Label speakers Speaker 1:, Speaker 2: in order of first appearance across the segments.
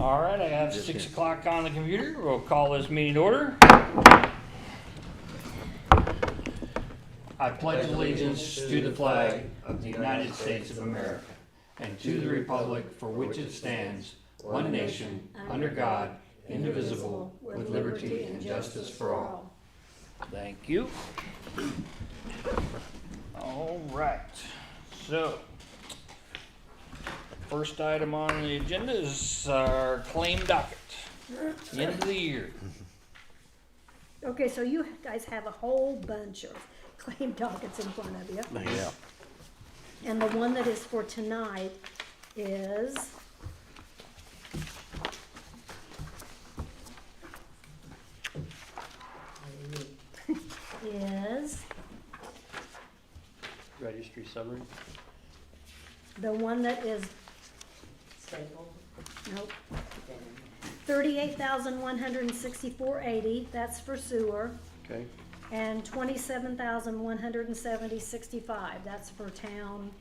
Speaker 1: All right, I have 6 o'clock on the computer. We'll call this meeting to order. I pledge allegiance to the flag of the United States of America and to the republic for which it stands, one nation, under God, indivisible, with liberty and justice for all. Thank you. All right, so first item on the agenda is our claim docket, the end of the year.
Speaker 2: Okay, so you guys have a whole bunch of claim dockets in front of you.
Speaker 3: Yeah.
Speaker 2: And the one that is for tonight is
Speaker 3: Registry summary.
Speaker 2: the one that is,
Speaker 4: Staple.
Speaker 2: nope, 38,164.80, that's for sewer,
Speaker 3: Okay.
Speaker 2: and 27,170.65, that's for town,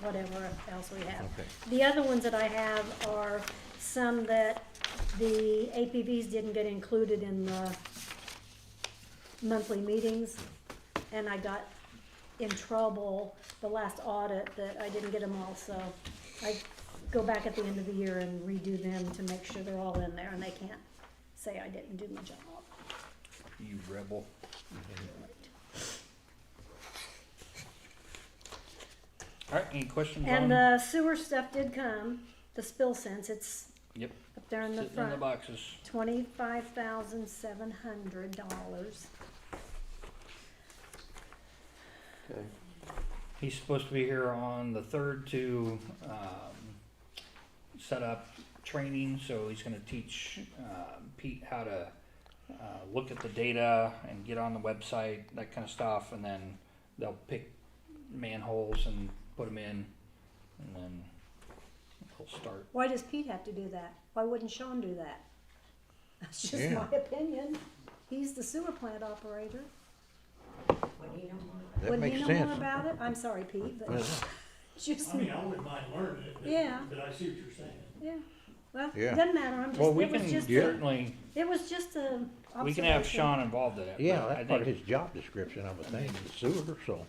Speaker 2: whatever else we have.
Speaker 3: Okay.
Speaker 2: The other ones that I have are some that the APVs didn't get included in the monthly meetings, and I got in trouble the last audit that I didn't get them all, so I go back at the end of the year and redo them to make sure they're all in there, and they can't say I didn't do my job.
Speaker 1: You rebel. All right, any questions on?
Speaker 2: And the sewer stuff did come, the spill sense, it's
Speaker 1: Yep,
Speaker 2: up there in the
Speaker 1: sitting in the
Speaker 2: front,
Speaker 1: boxes.
Speaker 2: $25,700.
Speaker 3: Okay.
Speaker 1: He's supposed to be here on the 3rd to set up training, so he's gonna teach Pete how to look at the data and get on the website, that kind of stuff, and then they'll pick manholes and put them in, and then he'll start.
Speaker 2: Why does Pete have to do that? Why wouldn't Sean do that? That's just
Speaker 3: Yeah.
Speaker 2: my opinion. He's the sewer plant operator.
Speaker 4: What do you know more about?
Speaker 3: That
Speaker 2: Would
Speaker 3: makes
Speaker 2: he know
Speaker 3: sense.
Speaker 2: more about it? I'm sorry, Pete, but
Speaker 3: Well,
Speaker 2: just,
Speaker 5: I mean, I wouldn't mind learning it,
Speaker 2: Yeah.
Speaker 5: but I see what you're saying.
Speaker 2: yeah. Well,
Speaker 3: Yeah.
Speaker 2: it doesn't matter, I'm
Speaker 1: Well,
Speaker 2: just,
Speaker 1: we
Speaker 2: it was
Speaker 1: can
Speaker 2: just,
Speaker 1: certainly,
Speaker 2: it was just a
Speaker 1: we can have
Speaker 2: observation.
Speaker 1: Sean involved in it.
Speaker 3: Yeah,
Speaker 1: but I
Speaker 3: that's part of
Speaker 1: think
Speaker 3: his job description, I would think, the sewer, so.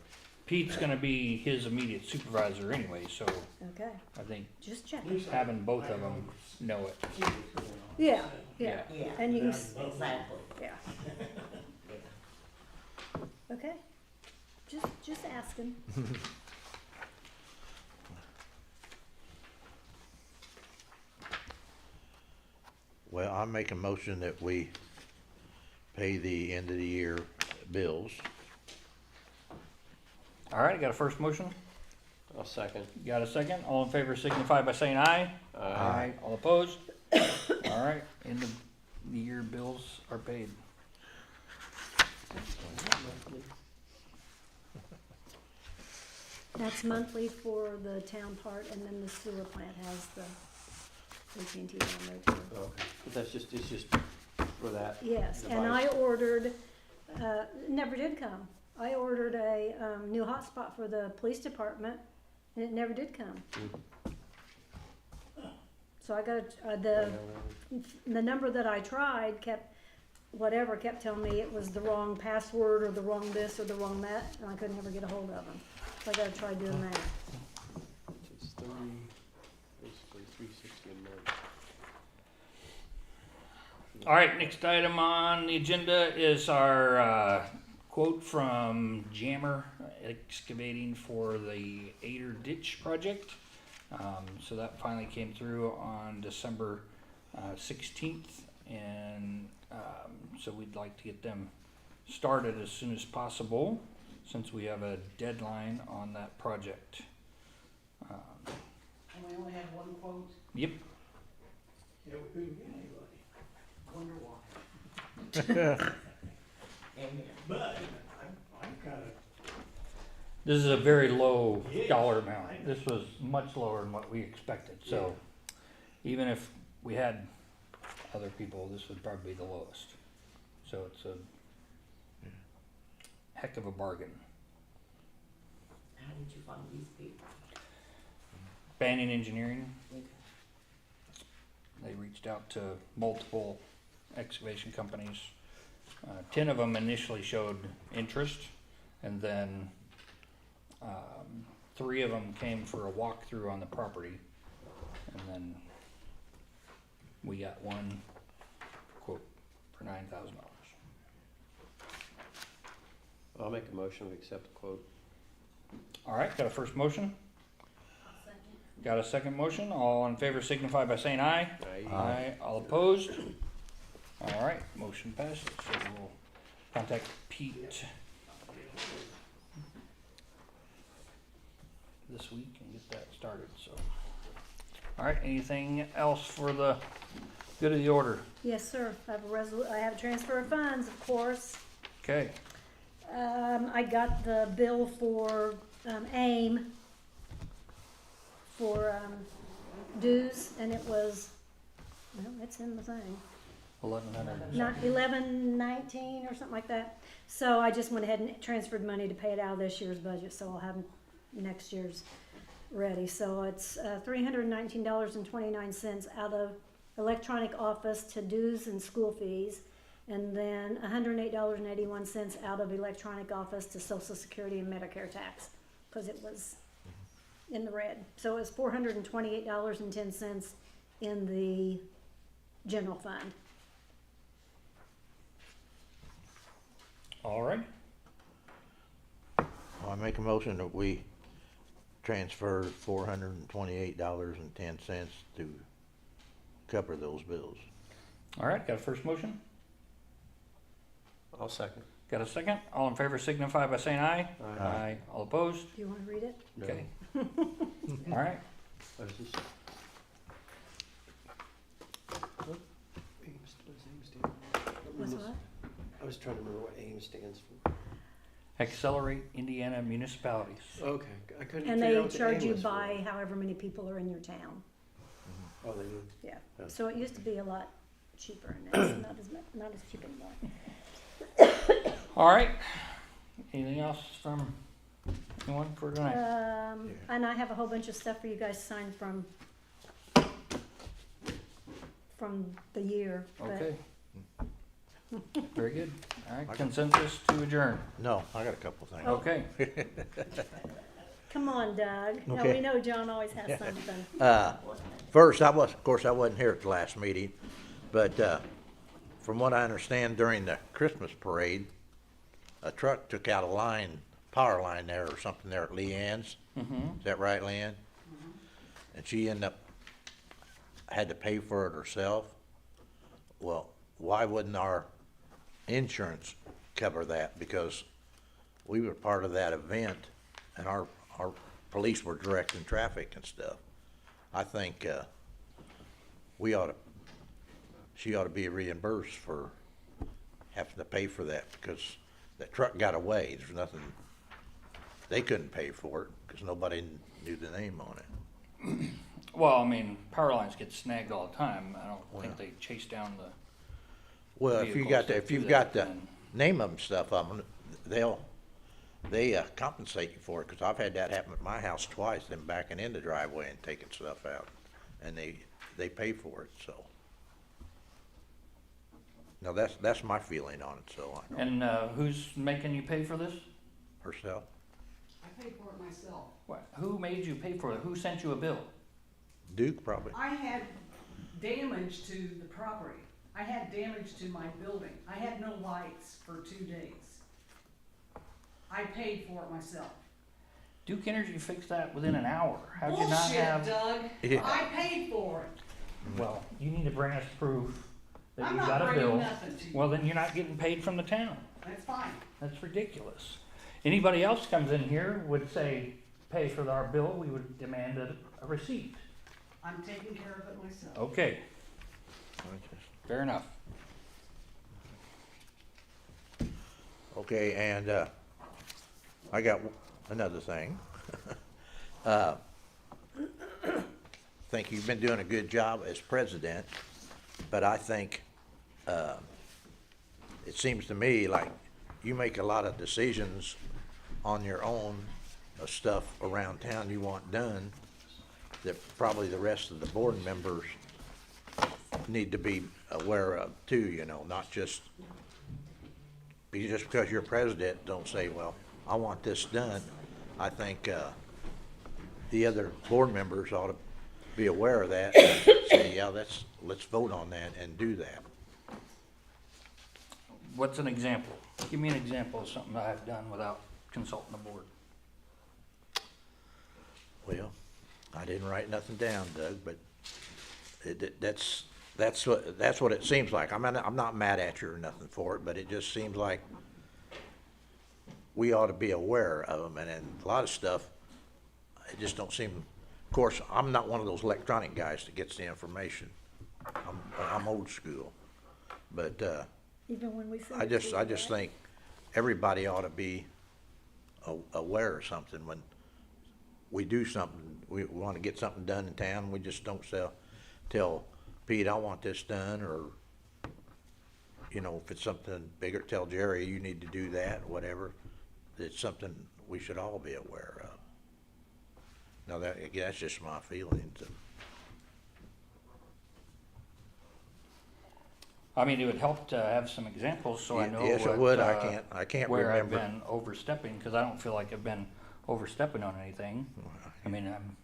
Speaker 1: Pete's gonna be his immediate supervisor anyway, so
Speaker 2: Okay,
Speaker 1: I think
Speaker 2: just check.
Speaker 5: At least I-
Speaker 1: having both
Speaker 5: I
Speaker 1: of them know it.
Speaker 5: see what's going on.
Speaker 2: Yeah, yeah,
Speaker 4: Yeah,
Speaker 2: and you can,
Speaker 4: exactly.
Speaker 2: yeah. Okay, just asking.
Speaker 3: Well, I make a motion that we pay the end of the year bills.
Speaker 1: All right, got a first motion?
Speaker 6: I'll second.
Speaker 1: Got a second? All in favor signify by saying aye.
Speaker 3: Aye.
Speaker 1: All opposed? All right, end of the year bills are paid.
Speaker 2: That's monthly for the town part, and then the sewer plant has the AT&T on there too.
Speaker 6: Okay. But that's just, it's just for that.
Speaker 2: Yes, and I ordered, it never did come. I ordered a, new hotspot for the police department, and it never did come. So I got, the number that I tried kept telling me it was the wrong password, or the wrong this, or the wrong that, and I couldn't ever get a hold of them. So I gotta try doing that.
Speaker 6: It's 30, basically 360 a month.
Speaker 1: All right, next item on the agenda is our quote from Jammer Excavating for the Ader Ditch project. So that finally came through on December 16th, and so we'd like to get them started as soon as possible, since we have a deadline on that project.
Speaker 4: And we only have one quote,
Speaker 1: Yep.
Speaker 5: Yeah, we couldn't get anybody.
Speaker 4: wonder why. Amen.
Speaker 5: But I'm kinda,
Speaker 1: This is a very low dollar amount. This was much lower than what we expected, so even if we had other people, this would probably be the lowest. So it's a heck of a bargain.
Speaker 4: How did you find these people?
Speaker 1: Banyan Engineering, They reached out to multiple excavation companies. 10 of them initially showed interest, and then 3 of them came for a walkthrough on the property, and then we got one quote for $9,000.
Speaker 6: I'll make a motion to accept the quote.
Speaker 1: All right, got a first motion? Got a second motion? All in favor signify by saying aye.
Speaker 6: Aye.
Speaker 1: All opposed? All right, motion passes. So we'll contact Pete this week and get that started, so. All right, anything else for the good of the order?
Speaker 2: Yes, sir. I have I have a transfer of funds, of course.
Speaker 1: Okay,
Speaker 2: I got the bill for, AIM for, dues, and it was, well, it's in the thing.
Speaker 1: 1100.
Speaker 2: Not 1119 or something like that. So I just went ahead and transferred money to pay it out of this year's budget, so I'll have next year's ready. So it's $319.29 out of electronic office to dues and school fees, and then $108.81 out of electronic office to Social Security and Medicare tax, because it was in the red. So it was $428.10 in the general fund.
Speaker 1: All right,
Speaker 3: Well, I make a motion that we transfer $428.10 to cover those bills.
Speaker 1: all right, got a first motion?
Speaker 6: I'll second.
Speaker 1: Got a second? All in favor signify by saying aye.
Speaker 6: Aye.
Speaker 1: All opposed?
Speaker 2: Do you want to read it?
Speaker 6: No.
Speaker 1: Okay. All right,
Speaker 6: I was just. What AIM stand?
Speaker 2: What's what?
Speaker 6: I was trying to remember what AIM stands for.
Speaker 1: Accelerate Indiana Municipalities.
Speaker 6: Okay, I couldn't
Speaker 2: And
Speaker 6: figure out
Speaker 2: they
Speaker 6: what the
Speaker 2: charge
Speaker 6: AIM
Speaker 2: you
Speaker 6: was for.
Speaker 2: by however many people are in your town.
Speaker 6: Oh, they do.
Speaker 2: Yeah.
Speaker 6: Yeah.
Speaker 2: So it used to be a lot cheaper, and now it's not as cheap anymore.
Speaker 1: All right. Anything else from anyone for tonight?
Speaker 2: And I have a whole bunch of stuff for you guys to sign from the year. but-
Speaker 1: Okay. Very good. All right, consensus to adjourn.
Speaker 3: No, I got a couple things.
Speaker 1: Okay.
Speaker 2: Come on, Doug. No,
Speaker 3: Okay.
Speaker 2: we know John always has something.
Speaker 3: First, of course, I wasn't here at the last meeting, but, from what I understand during the Christmas parade, a truck took out a line, power line there or something there at Leanne's.
Speaker 1: Mm-hmm.
Speaker 3: Is that right, Leanne? And she had to pay for it herself. Well, why wouldn't our insurance cover that? Because we were part of that event and our police were directing traffic and stuff. I think, she ought to be reimbursed for having to pay for that, because that truck got away. There's nothing, they couldn't pay for it because nobody knew the name on it.
Speaker 1: Well, I mean, power lines get snagged all the time. I don't think they chase down the.
Speaker 3: Well, if you got
Speaker 1: vehicles that
Speaker 3: if you've
Speaker 1: do
Speaker 3: got
Speaker 1: that,
Speaker 3: the
Speaker 1: then-
Speaker 3: name of them stuff of them, they compensate you for it, because I've had that happen at my house twice, them backing in the driveway and taking stuff out, and they pay for it, so. Now, that's my feeling on it, so I don't,
Speaker 1: And who's making you pay for this?
Speaker 3: herself.
Speaker 4: I paid for it myself.
Speaker 1: What? Who made you pay for it? Who sent you a bill?
Speaker 3: Duke probably.
Speaker 4: I had damage to the property. I had damage to my building. I had no lights for 2 days. I paid for it myself.
Speaker 1: Duke Energy fixed that within an hour. How'd you not
Speaker 4: Bullshit,
Speaker 1: have?
Speaker 4: Doug.
Speaker 3: Yeah.
Speaker 4: I paid for it.
Speaker 1: Well, you need to bring us proof that
Speaker 4: I'm
Speaker 1: you
Speaker 4: not
Speaker 1: got a
Speaker 4: bringing
Speaker 1: bill.
Speaker 4: nothing to you.
Speaker 1: Well, then you're not getting paid from the town.
Speaker 4: That's fine.
Speaker 1: That's ridiculous. Anybody else comes in here would say, pay for our bill, we would demand a receipt.
Speaker 4: I'm taking care of it myself.
Speaker 1: Okay, fair enough.
Speaker 3: Okay, and, I got another thing. Think you've been doing a good job as president, but I think, it seems to me like you make a lot of decisions on your own of stuff around town you want done that probably the rest of the board members need to be aware of too, you know, not just because you're president, don't say, well, I want this done. I think, the other board members ought to be aware of that and say, yeah, let's vote on that and do that.
Speaker 1: What's an example? Give me an example of something I've done without consulting the board.
Speaker 3: Well, I didn't write nothing down, Doug, but that's what it seems like. I'm not mad at you or nothing for it, but it just seems like we ought to be aware of them, and a lot of stuff, it just don't seem, of course, I'm not one of those electronic guys that gets the information. I'm old school, but,
Speaker 2: Even when we send
Speaker 3: I
Speaker 2: it to
Speaker 3: just
Speaker 2: you, right?
Speaker 3: think everybody ought to be aware of something when we do something, we want to get something done in town, we just don't tell Pete, I want this done, or, you know, if it's something bigger, tell Jerry, you need to do that, whatever. It's something we should all be aware of. Now that's just my feelings.
Speaker 1: I mean, it would help to have some examples so I know
Speaker 3: Yes, it
Speaker 1: what,
Speaker 3: would. I can't
Speaker 1: where I've
Speaker 3: remember.
Speaker 1: been overstepping, because I don't feel like I've been overstepping on anything. I mean, I'm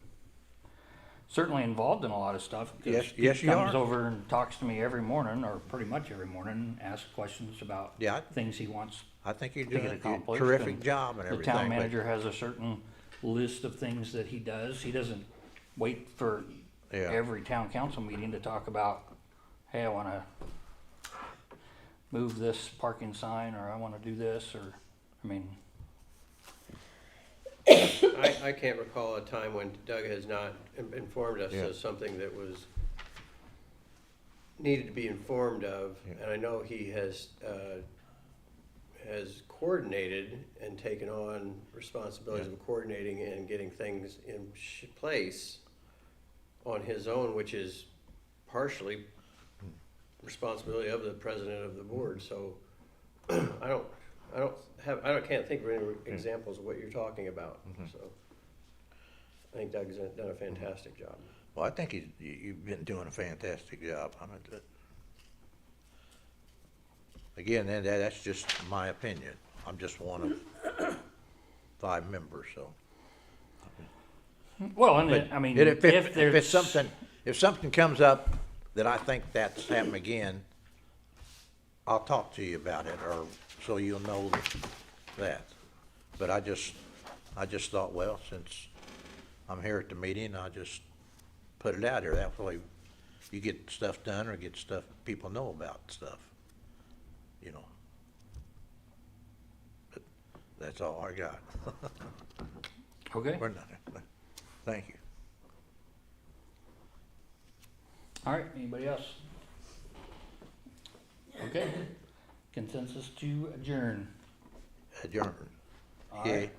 Speaker 1: certainly involved in a lot of stuff. 'Cause
Speaker 3: Yes,
Speaker 1: Pete
Speaker 3: yes, you
Speaker 1: comes
Speaker 3: are.
Speaker 1: over and talks to me every morning, or pretty much every morning, asks questions about
Speaker 3: Yeah,
Speaker 1: things he wants
Speaker 3: I think you're
Speaker 1: to
Speaker 3: doing
Speaker 1: get
Speaker 3: a
Speaker 1: accomplished.
Speaker 3: terrific
Speaker 1: and
Speaker 3: job and
Speaker 1: the
Speaker 3: everything.
Speaker 1: town
Speaker 3: but-
Speaker 1: manager has a certain list of things that he does. He doesn't wait for
Speaker 3: Yeah.
Speaker 1: every town council meeting to talk about, hey, I wanna move this parking sign, or I wanna do this, or, I mean,
Speaker 6: I can't recall a time when Doug has not informed us
Speaker 3: Yeah.
Speaker 6: of something that was needed to be informed of.
Speaker 3: Yeah.
Speaker 6: And I know he has coordinated and taken on responsibilities
Speaker 3: Yeah.
Speaker 6: of coordinating and getting things in place on his own, which is partially responsibility of the president of the board. So I can't think of any examples of what you're talking about. So I think Doug's done a fantastic job.
Speaker 3: Well, I think you've been doing a fantastic job. Again, that's just my opinion. I'm just one of 5 members, so.
Speaker 1: well, and
Speaker 3: But
Speaker 1: I mean,
Speaker 3: if
Speaker 1: there's
Speaker 3: it's something, if something comes up that I think that's happened again, I'll talk to you about it, or so you'll know that. But I just thought, well, since I'm here at the meeting, I'll just put it out here. That way you get stuff done or get stuff, people know about stuff, you know. But that's all I got.
Speaker 1: Okay,
Speaker 3: We're not, thank you.
Speaker 1: all right, anybody else? Okay, consensus to adjourn.
Speaker 3: Adjourn.
Speaker 1: All right.
Speaker 3: Yay.